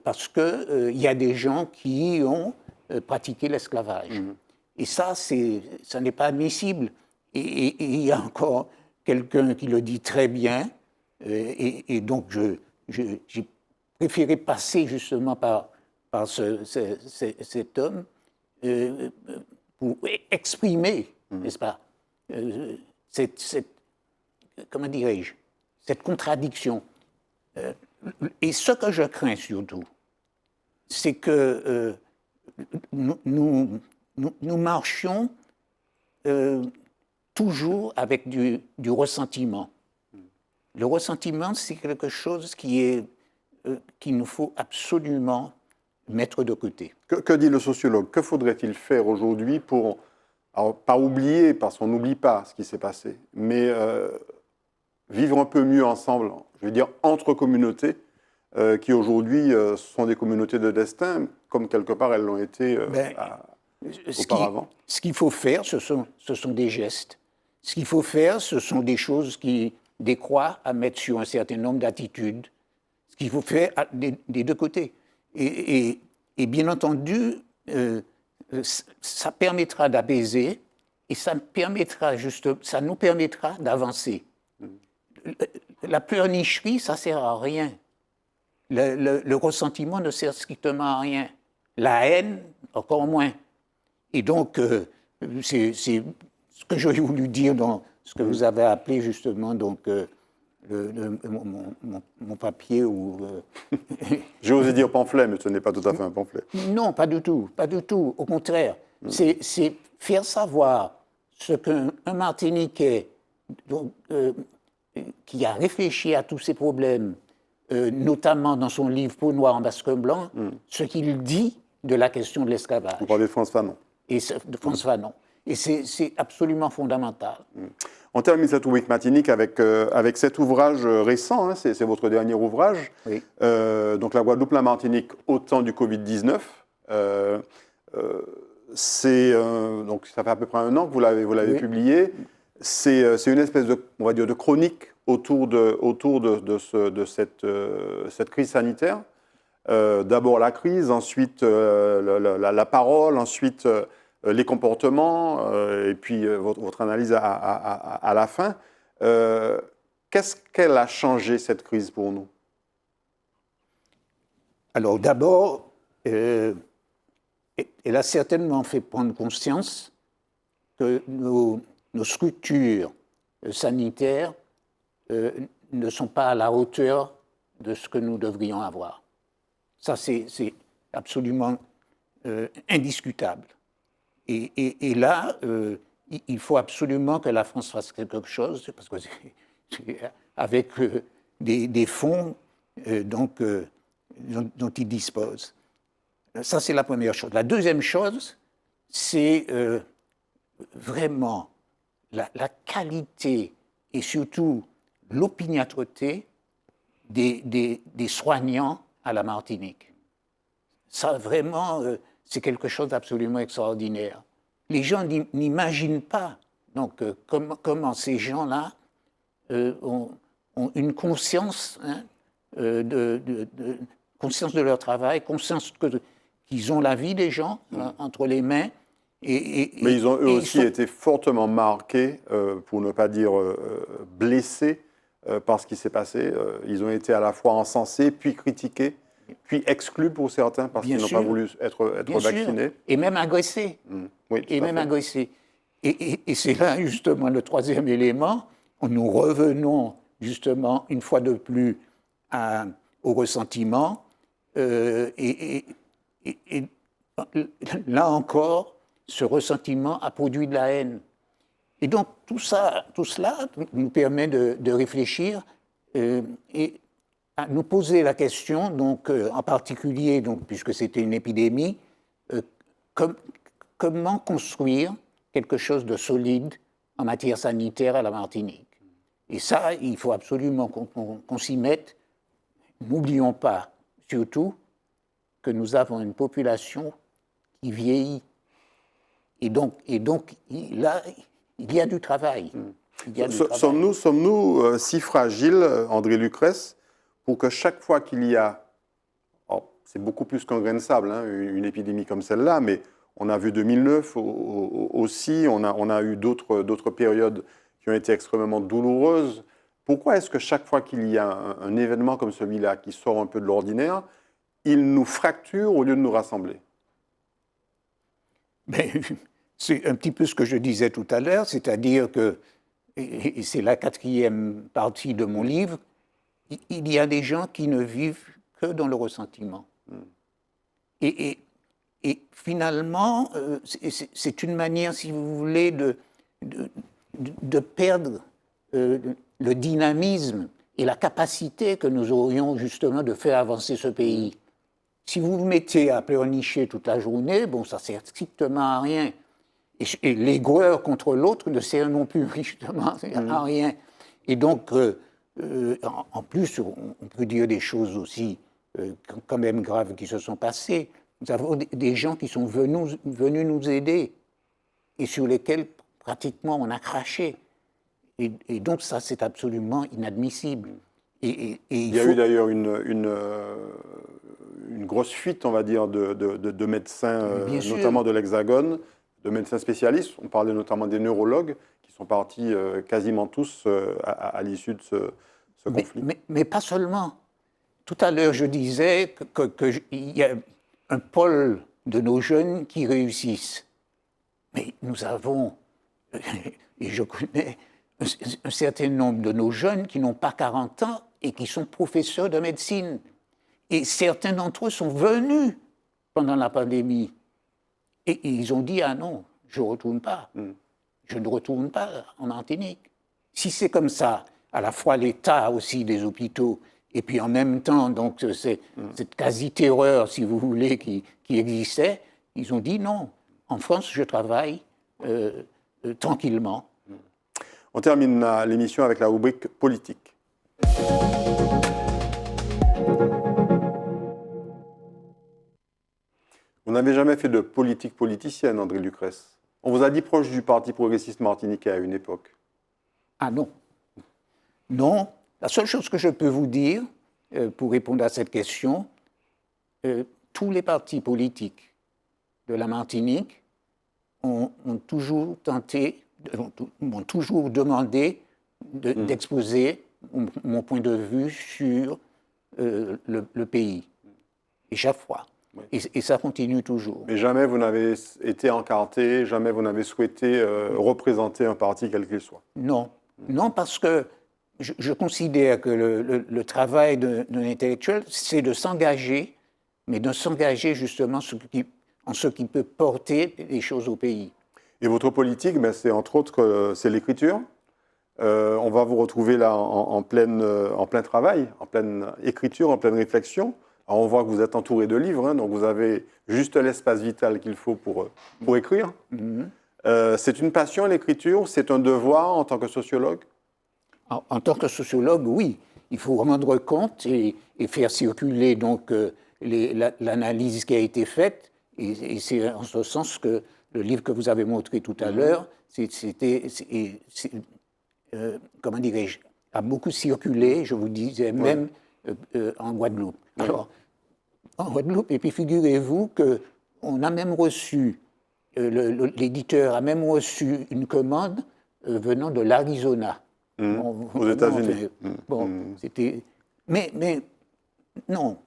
parce qu'il y a des gens qui ont pratiqué l'esclavage. Et ça n'est pas admissible. Et il y a encore quelqu'un qui le dit très bien, et donc j'ai préféré passer justement par cet homme pour exprimer, n'est-ce pas, comment dirais-je, cette contradiction. Et ce que je crains surtout, c'est que nous marchions toujours avec du ressentiment. Le ressentiment, c'est quelque chose qu'il nous faut absolument mettre de côté. Que dit le sociologue? Que faudrait-il faire aujourd'hui pour, alors, pas oublier, parce qu'on n'oublie pas ce qui s'est passé, mais vivre un peu mieux ensemble, je veux dire entre communautés, qui aujourd'hui sont des communautés de destin, comme quelque part elles l'ont été auparavant. Ce qu'il faut faire, ce sont des gestes. Ce qu'il faut faire, ce sont des choses qui décroît à mettre sur un certain nombre d'attitudes, ce qu'il faut faire des deux côtés. Et bien entendu, ça permettra d'apaiser et ça nous permettra d'avancer. La pleurnicherie, ça ne sert à rien. Le ressentiment ne sert strictement à rien. La haine, encore moins. Et donc, c'est ce que j'aurais voulu dire dans ce que vous avez appelé justement donc, mon papier ou... J'ai osé dire pamphlet, mais ce n'est pas tout à fait un pamphlet. Non, pas du tout, pas du tout. Au contraire, c'est faire savoir ce qu'un Martiniquais qui a réfléchi à tous ces problèmes, notamment dans son livre Peau noire en basque blanc, ce qu'il dit de la question de l'esclavage. Vous parlez de Frantz Fanon. Et de Frantz Fanon. Et c'est absolument fondamental. On termine cette rubrique Martinique avec cet ouvrage récent, hein, c'est votre dernier ouvrage, Oui. donc La Guadeloupe, la Martinique au temps du Covid-19. Donc ça fait à peu près un an que vous l'avez publié. C'est une espèce de, on va dire, de chronique autour de cette crise sanitaire. D'abord la crise, ensuite la parole, ensuite les comportements, et puis votre analyse à la fin. Qu'est-ce qu'elle a changé, cette crise, pour nous? Alors d'abord, elle a certainement fait prendre conscience que nos structures sanitaires ne sont pas à la hauteur de ce que nous devrions avoir. Ça, c'est absolument indiscutable. Et là, il faut absolument que la France fasse quelque chose, parce que avec des fonds dont il dispose. Ça, c'est la première chose. La deuxième chose, c'est vraiment la qualité et surtout l'opiniâtreté des soignants à la Martinique. Ça, vraiment, c'est quelque chose d'absolument extraordinaire. Les gens n'imaginent pas donc, comment ces gens-là ont une conscience, conscience de leur travail, conscience qu'ils ont la vie des gens entre les mains. Mais ils ont eux aussi été fortement marqués, pour ne pas dire blessés, par ce qui s'est passé. Ils ont été à la fois encensés, puis critiqués, puis exclus pour certains parce qu'ils n'ont pas voulu être vaccinés. Et même agressés. Oui, et même agressés. Et c'est là justement le troisième élément. Nous revenons justement une fois de plus au ressentiment. Et là encore, ce ressentiment a produit de la haine. Et donc tout cela nous permet de réfléchir et à nous poser la question, donc, en particulier, donc, puisque c'était une épidémie, comment construire quelque chose de solide en matière sanitaire à la Martinique. Et ça, il faut absolument qu'on s'y mette. N'oublions pas, surtout, que nous avons une population qui vieillit. Et donc là, il y a du travail. Sommes-nous si fragiles, André Lucrèce, pour que chaque fois qu'il y a, c'est beaucoup plus qu'un grain de sable, hein, une épidémie comme celle-là, mais on a vu 2009 aussi, on a eu d'autres périodes qui ont été extrêmement douloureuses. Pourquoi est-ce que chaque fois qu'il y a un événement comme celui-là qui sort un peu de l'ordinaire, il nous fracture au lieu de nous rassembler? C'est un petit peu ce que je disais tout à l'heure, c'est-à-dire que, et c'est la quatrième partie de mon livre, il y a des gens qui ne vivent que dans le ressentiment. Et finalement, c'est une manière, si vous voulez, de perdre le dynamisme et la capacité que nous aurions justement de faire avancer ce pays. Si vous vous mettez à pleurnicher toute la journée, bon, ça ne sert strictement à rien. Et l'aigreur contre l'autre ne sert non plus justement à rien. Et donc, en plus, on peut dire des choses aussi quand même graves qui se sont passées. Nous avons des gens qui sont venus nous aider et sur lesquels pratiquement on a craché. Et donc ça, c'est absolument inadmissible. Il y a eu d'ailleurs une grosse fuite, on va dire, de médecins, notamment de l'Hexagone, de médecins spécialistes. On parlait notamment des neurologues qui sont partis quasiment tous à l'issue de ce conflit. Mais pas seulement. Tout à l'heure, je disais qu'il y a un pôle de nos jeunes qui réussissent. Mais nous avons, et je connais un certain nombre de nos jeunes qui n'ont pas 40 ans et qui sont professeurs de médecine. Et certains d'entre eux sont venus pendant la pandémie. Et ils ont dit, ah non, je ne retourne pas. Je ne retourne pas en Martinique. Si c'est comme ça, à la fois l'état aussi des hôpitaux, et puis en même temps, donc, cette quasi-terreur, si vous voulez, qui existait, ils ont dit non, en France, je travaille tranquillement. On termine l'émission avec la rubrique politique. Vous n'avez jamais fait de politique politicienne, André Lucrèce. On vous a dit proche du Parti progressiste martiniquais à une époque. Ah non. Non. La seule chose que je peux vous dire, pour répondre à cette question, tous les partis politiques de la Martinique ont toujours tenté, m'ont toujours demandé d'exposer mon point de vue sur le pays. Et chaque fois. Oui. Et ça continue toujours. Mais jamais vous n'avez été encarté, jamais vous n'avez souhaité représenter un parti quel qu'il soit. Non. Non, parce que je considère que le travail d'un intellectuel, c'est de s'engager, mais de s'engager justement en ce qui peut porter les choses au pays. Et votre politique, ben, c'est entre autres c'est l'écriture. On va vous retrouver là en plein travail, en pleine écriture, en pleine réflexion. Alors on voit que vous êtes entouré de livres, hein, donc vous avez juste l'espace vital qu'il faut pour écrire. C'est une passion, l'écriture, c'est un devoir en tant que sociologue? En tant que sociologue, oui. Il faut rendre compte et faire circuler donc l'analyse qui a été faite. Et c'est en ce sens que le livre que vous avez montré tout à l'heure, comment dirais-je, a beaucoup circulé, je vous disais, même en Guadeloupe. Oui. Alors, en Guadeloupe, et puis figurez-vous qu'on a même reçu, l'éditeur a même reçu une commande venant de l'Arizona. Aux États-Unis. C'était. Mais non,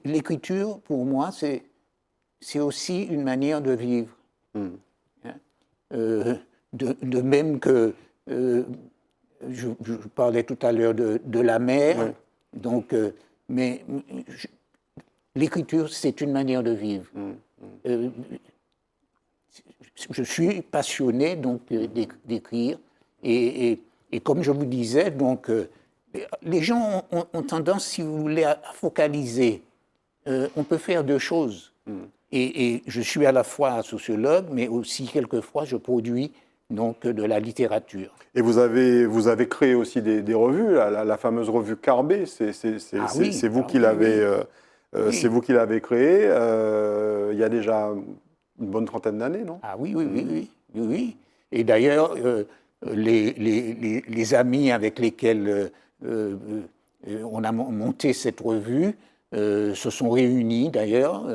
l'écriture, pour moi, c'est aussi une manière de vivre. De même que je parlais tout à l'heure de la mer, Oui. donc, mais l'écriture, c'est une manière de vivre. Je suis passionné donc d'écrire et comme je vous disais, donc les gens ont tendance, si vous voulez, à focaliser. On peut faire deux choses. Et je suis à la fois sociologue, mais aussi quelquefois je produis donc de la littérature. Et vous avez créé aussi des revues, la fameuse revue Carbet, c'est vous qui l'avez c'est vous qui l'avez créée il y a déjà une bonne trentaine d'années, non? Ah oui. Et d'ailleurs, les amis avec lesquels on a monté cette revue se sont réunis d'ailleurs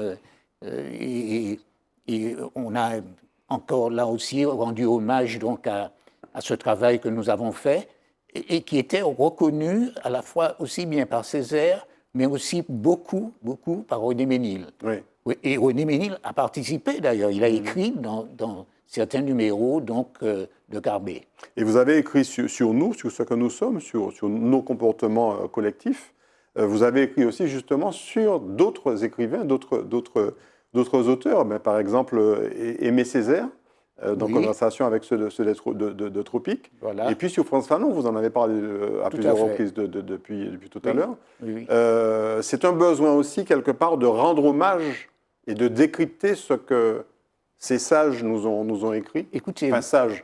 et on a encore là aussi rendu hommage donc à ce travail que nous avons fait et qui était reconnu à la fois aussi bien par Césaire, mais aussi beaucoup par René Ménil. Oui. Et René Ménil a participé d'ailleurs, il a écrit dans certains numéros donc, de Carbet. Et vous avez écrit sur nous, sur ce que nous sommes, sur nos comportements collectifs. Vous avez écrit aussi justement sur d'autres écrivains, d'autres auteurs. Mais par exemple, Aimé Césaire, dans Conversation avec ceux de Tropique. Voilà. Et puis sur Frantz Fanon, vous en avez parlé à plusieurs reprises depuis tout à l'heure. Oui. C'est un besoin aussi, quelque part, de rendre hommage et de décrypter ce que ces sages nous ont écrit. Écoutez, enfin, sages.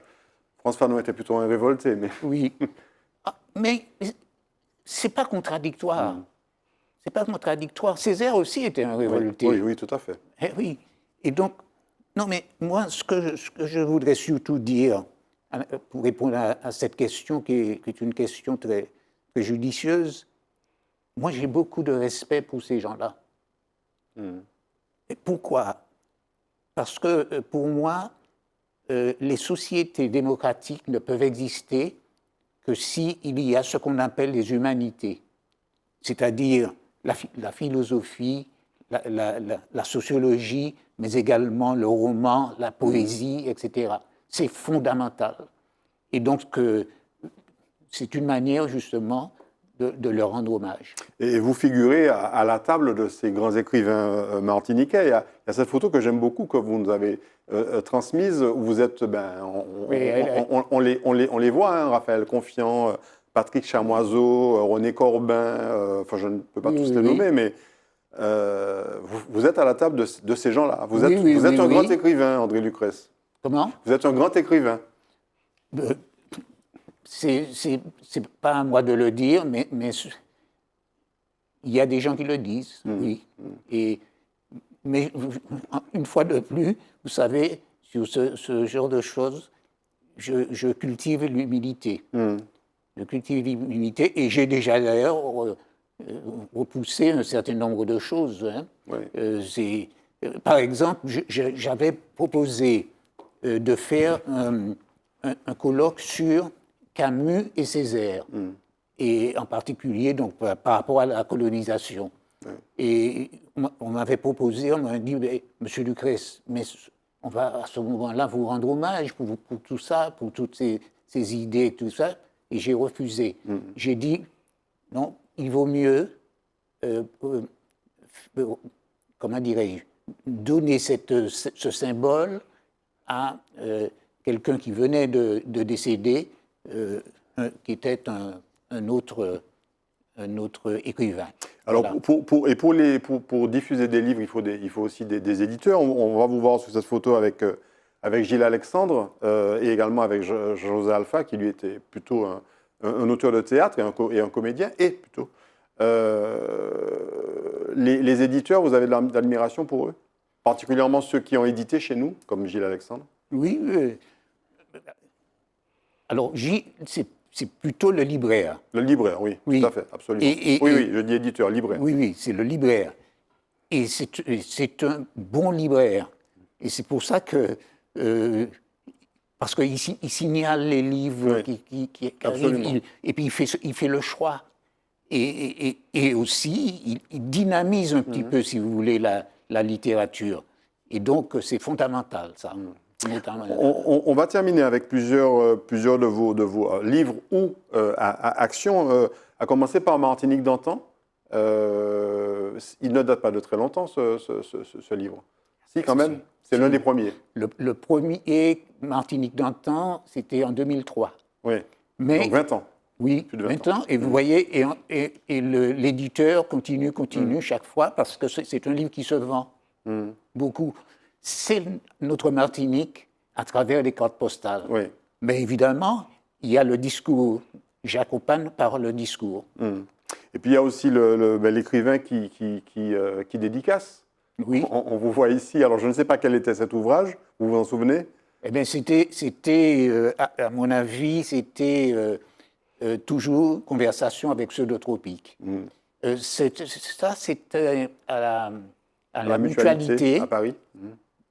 Frantz Fanon était plutôt un révolté, mais... Oui. Mais c'est pas contradictoire. C'est pas contradictoire. Césaire aussi était un révolté. Oui, tout à fait. Eh oui. Et donc, non, mais moi, ce que je voudrais surtout dire, pour répondre à cette question qui est une question très, très judicieuse, moi, j'ai beaucoup de respect pour ces gens-là. Et pourquoi? Parce que, pour moi, les sociétés démocratiques ne peuvent exister que s'il y a ce qu'on appelle les humanités, c'est-à-dire la philosophie, la sociologie, mais également le roman, la poésie, etc. C'est fondamental. Et donc, c'est une manière, justement, de leur rendre hommage. Et vous figurez à la table de ces grands écrivains martiniquais. Il y a cette photo que j'aime beaucoup, que vous nous avez transmise, où vous êtes... on les voit, hein, Raphaël Confiant, Patrick Chamoiseau, René Corbin, enfin je ne peux pas tous les nommer, mais vous êtes à la table de ces gens-là. Vous êtes un grand écrivain, André Lucrèce. Comment? Vous êtes un grand écrivain. C'est pas à moi de le dire, mais il y a des gens qui le disent, oui. Mais une fois de plus, vous savez, sur ce genre de choses, je cultive l'humilité. Je cultive l'humilité et j'ai déjà d'ailleurs repoussé un certain nombre de choses. Hein. Oui. Par exemple, j'avais proposé de faire un colloque sur Camus et Césaire. et en particulier donc, par rapport à la colonisation. Et on m'avait proposé, on m'a dit, Monsieur Lucrèce, mais on va à ce moment-là vous rendre hommage pour tout ça, pour toutes ces idées, tout ça. Et j'ai refusé. J'ai dit, non, il vaut mieux, comment dirais-je, donner ce symbole à quelqu'un qui venait de décéder, qui était un autre écrivain. Alors, Voilà. pour diffuser des livres, il faut aussi des éditeurs. On va vous voir sur cette photo avec Gilles Alexandre et également avec José Alpha, qui lui était plutôt un auteur de théâtre et un comédien, plutôt. Les éditeurs, vous avez de l'admiration pour eux? Particulièrement ceux qui ont édité chez nous, comme Gilles Alexandre? Oui. Alors, c'est plutôt le libraire. Le libraire, oui, Oui. tout à fait, absolument. Oui, je dis éditeur, libraire. Oui, c'est le libraire. Et c'est un bon libraire. Et c'est pour ça que... parce qu'il signale les livres qui arrivent, et puis il fait le choix. Et aussi, il dynamise un petit peu, si vous voulez, la littérature. Et donc, c'est fondamental, ça. On va terminer avec plusieurs de vos livres ou actions, à commencer par Martinique d'antan. Il ne date pas de très longtemps, ce livre. Si, quand même, c'est l'un des premiers. Le premier, Martinique d'antan, c'était en 2003. Oui, mais, donc 20 ans. Oui, plus de 20 ans. Et vous voyez, et l'éditeur continue chaque fois, parce que c'est un livre qui se vend beaucoup. C'est notre Martinique à travers les cartes postales. Oui. Mais évidemment, il y a le discours. Jacques Opan par le discours. Et puis il y a aussi l'écrivain qui dédicace. Oui. On vous voit ici. Alors je ne sais pas quel était cet ouvrage. Vous vous en souvenez? Eh bien, c'était à mon avis, c'était toujours Conversation avec ceux de Tropique. Ça, c'était à la mutualité. À Paris.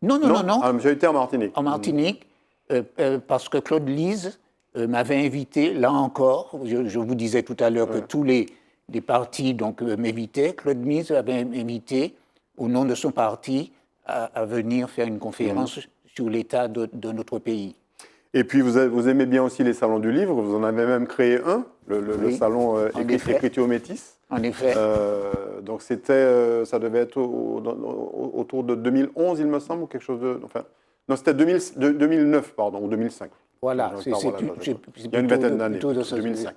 Non. À la mutualité en Martinique. En Martinique, parce que Claude Lise m'avait invité, là encore, je vous disais tout à l'heure que tous les partis m'invitaient. Claude Lise m'avait invité, au nom de son parti, à venir faire une conférence sur l'état de notre pays. Et puis, vous aimez bien aussi les salons du livre. Vous en avez même créé un, le salon Écriture métis. En effet. Donc, ça devait être autour de 2011, il me semble, ou quelque chose de... Enfin, non, c'était 2009, pardon, ou 2005. Voilà, il y a une vingtaine d'années, 2005.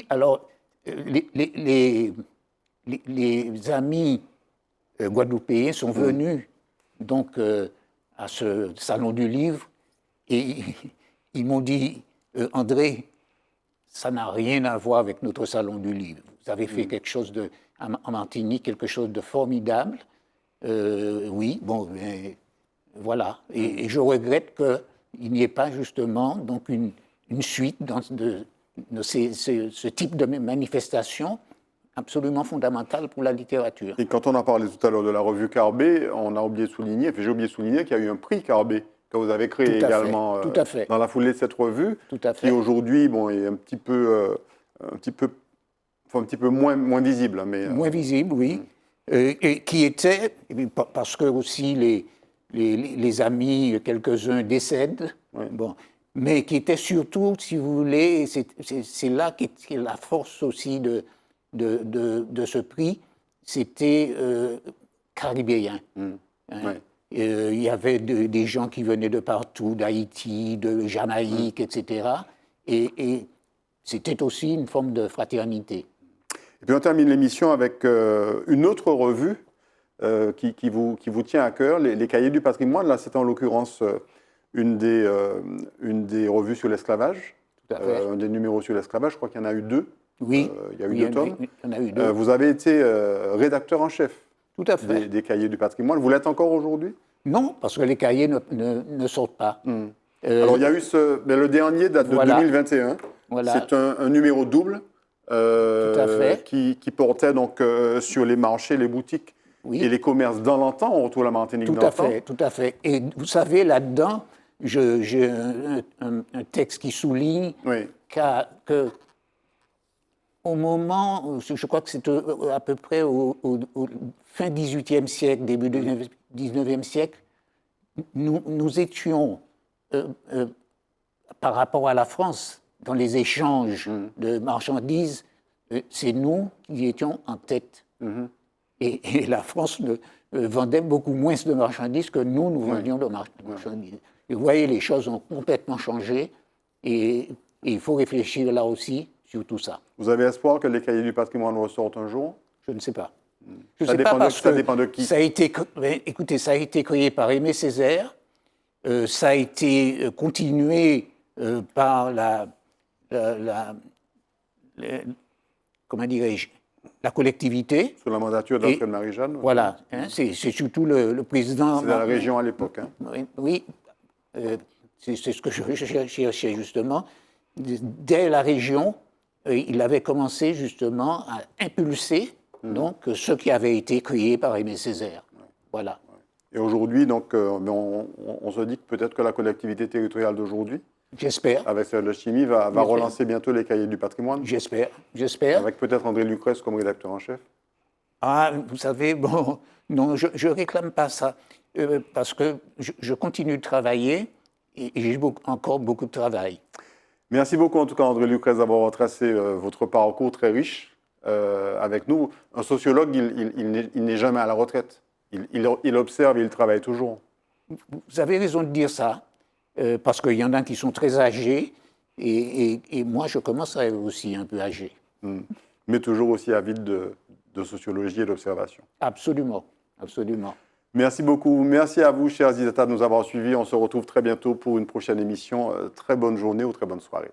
Alors, les amis guadeloupéens sont venus donc à ce salon du livre et ils m'ont dit, André, ça n'a rien à voir avec notre salon du livre. Vous avez fait quelque chose en Martinique, quelque chose de formidable. Oui, bon, mais voilà. Et je regrette qu'il n'y ait pas justement donc une suite de ce type de manifestation absolument fondamentale pour la littérature. Et quand on a parlé tout à l'heure de la revue Carbet, on a oublié de souligner, j'ai oublié de souligner qu'il y a eu un prix Carbet que vous avez créé également dans la foulée de cette revue, qui aujourd'hui est un petit peu moins visible. Moins visible, oui. Et qui était, parce que aussi les amis, quelques-uns décèdent, mais qui était surtout, si vous voulez, c'est là qu'est la force aussi de ce prix, c'était caribéen. Il y avait des gens qui venaient de partout, d'Haïti, de Jamaïque, etc. Et c'était aussi une forme de fraternité. Et puis on termine l'émission avec une autre revue qui vous tient à cœur, les Cahiers du patrimoine. Là, c'est en l'occurrence une des revues sur l'esclavage, un des numéros sur l'esclavage. Je crois qu'il y en a eu deux. Oui, il y a eu deux tomes. Il y en a eu deux. Vous avez été rédacteur en chef Tout à fait. des Cahiers du patrimoine. Vous l'êtes encore aujourd'hui? Non, parce que les cahiers ne sortent pas. Alors, il y a eu le dernier date de 2021. Voilà. C'est un numéro double Tout à fait. qui portait donc sur les marchés, les boutiques et les commerces dans l'antan. On retrouve la Martinique d'antan. Tout à fait. Et vous savez, là-dedans, j'ai un texte qui souligne que au moment, je crois que c'est à peu près au fin 18e siècle, début 19e siècle, nous étions, par rapport à la France, dans les échanges de marchandises, c'est nous qui étions en tête. Et la France vendait beaucoup moins de marchandises que nous vendions de marchandises. Et vous voyez, les choses ont complètement changé et il faut réfléchir là aussi sur tout ça. Vous avez espoir que les cahiers du patrimoine ressortent un jour? Je ne sais pas. Ça dépend de qui? Ça a été, écoutez, ça a été créé par Aimé Césaire, ça a été continué par comment dirais-je, la collectivité. Sous la mandature d'Alfred Marie-Jeanne? Voilà, hein, c'est surtout le président. C'est la région à l'époque. Hein. Oui, c'est ce que je cherchais justement. Dès la région, il avait commencé justement à impulser donc, ce qui avait été créé par Aimé Césaire. Voilà. Et aujourd'hui, donc, on se dit que peut-être que la collectivité territoriale d'aujourd'hui, j'espère, avec Serge Letchimy, va relancer bientôt les cahiers du patrimoine. J'espère. Avec peut-être André Lucrèce comme rédacteur en chef. Ah, vous savez, bon, non, je ne réclame pas ça, parce que je continue de travailler et j'ai encore beaucoup de travail. Merci beaucoup en tout cas André Lucrèce d'avoir retracé votre parcours très riche avec nous. Un sociologue, il n'est jamais à la retraite. Il observe et il travaille toujours. Vous avez raison de dire ça, parce qu'il y en a qui sont très âgés et moi je commence à être aussi un peu âgé. Mais toujours aussi avide de sociologie et d'observation. Absolument, absolument. Merci beaucoup. Merci à vous, chers Isata, de nous avoir suivis. On se retrouve très bientôt pour une prochaine émission. Très bonne journée ou très bonne soirée.